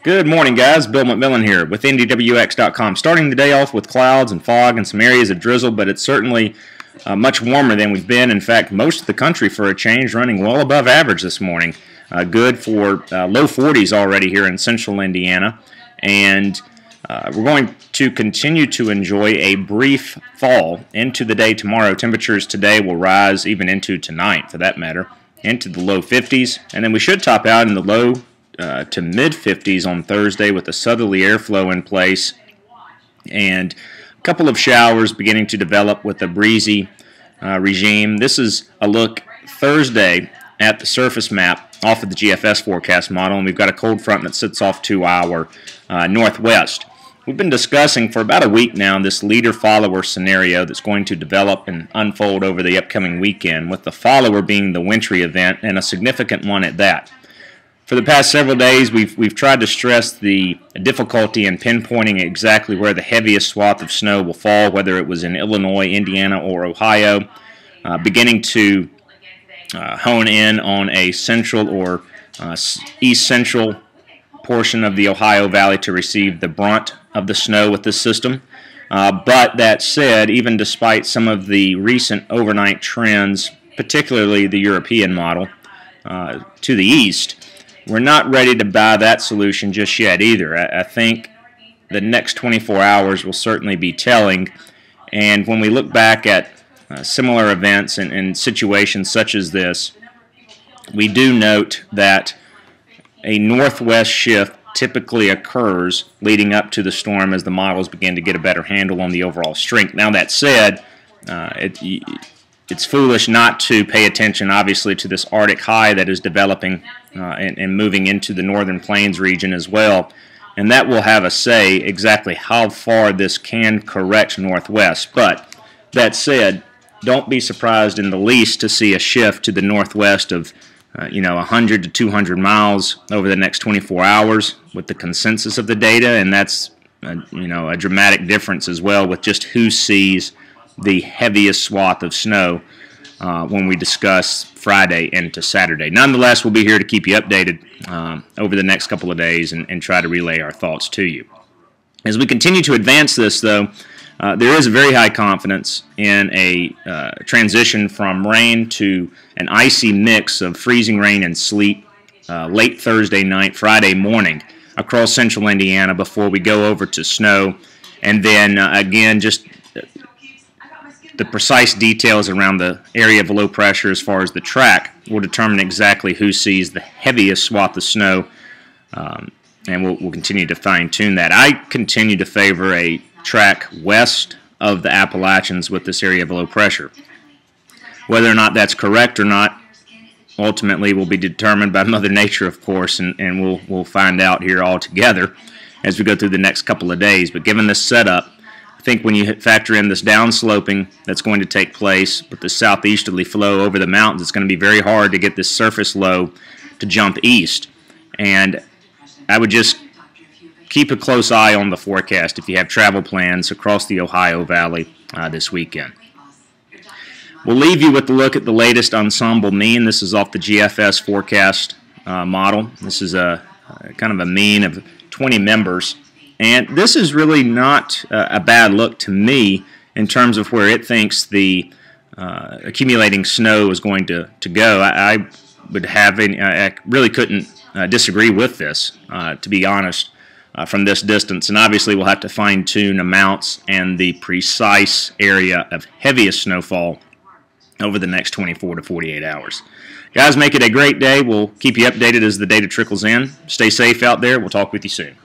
Good morning, guys. Bill McMillan here with NDWX.com. Starting the day off with clouds and fog and some areas of drizzle, but it's certainly much warmer than we've been. In fact, most of the country for a change running well above average this morning. Good for low 40s already here in central Indiana. And we're going to continue to enjoy a brief fall into the day tomorrow. Temperatures today will rise even into tonight, for that matter, into the low 50s. And then we should top out in the low to mid-50s on Thursday with a southerly airflow in place and a couple of showers beginning to develop with a breezy regime. This is a look Thursday at the surface map off of the GFS forecast model, and we've got a cold front that sits off to our northwest. We've been discussing for about a week now this leader-follower scenario that's going to develop and unfold over the upcoming weekend, with the follower being the Wintry event, and a significant one at that. For the past several days, we've tried to stress the difficulty in pinpointing exactly where the heaviest swath of snow will fall, whether it was in Illinois, Indiana, or Ohio, beginning to hone in on a central or east-central portion of the Ohio Valley to receive the brunt of the snow with this system. But that said, even despite some of the recent overnight trends, particularly the European model, to the east, we're not ready to buy that solution just yet either. I think the next 24 hours will certainly be telling, and when we look back at similar events and situations such as this, we do note that a northwest shift typically occurs leading up to the storm as the models begin to get a better handle on the overall strength. Now that said, it's foolish not to pay attention, obviously, to this Arctic high that is developing and moving into the northern plains region as well. And that will have a say exactly how far this can correct northwest. But that said, don't be surprised in the least to see a shift to the northwest of 100 to 200 miles over the next 24 hours with the consensus of the data. And that's a dramatic difference as well with just who sees the heaviest swath of snow when we discuss Friday into Saturday. Nonetheless, we'll be here to keep you updated over the next couple of days and try to relay our thoughts to you. As we continue to advance this, though, there is a very high confidence in a transition from rain to an icy mix of freezing rain and sleet late Thursday night, Friday morning across central Indiana before we go over to snow. And then, again, just the precise details around the area of low pressure as far as the track will determine exactly who sees the heaviest swath of snow, and we'll continue to fine-tune that. I continue to favor a track west of the Appalachians with this area of low pressure. Whether or not that's correct or not ultimately will be determined by Mother Nature, of course, and we'll find out here all together as we go through the next couple of days. But given this setup, I think when you factor in this downsloping that's going to take place with the southeasterly flow over the mountains, it's going to be very hard to get this surface low to jump east. And I would just keep a close eye on the forecast if you have travel plans across the Ohio Valley this weekend. We'll leave you with a look at the latest ensemble mean. This is off the GFS forecast model. This is a kind of a mean of 20 members. And this is really not a bad look to me in terms of where it thinks the accumulating snow is going to go. I really couldn't disagree with this, to be honest, from this distance. And obviously we'll have to fine-tune amounts and the precise area of heaviest snowfall over the next 24 to 48 hours. Guys, make it a great day. We'll keep you updated as the data trickles in. Stay safe out there. We'll talk with you soon.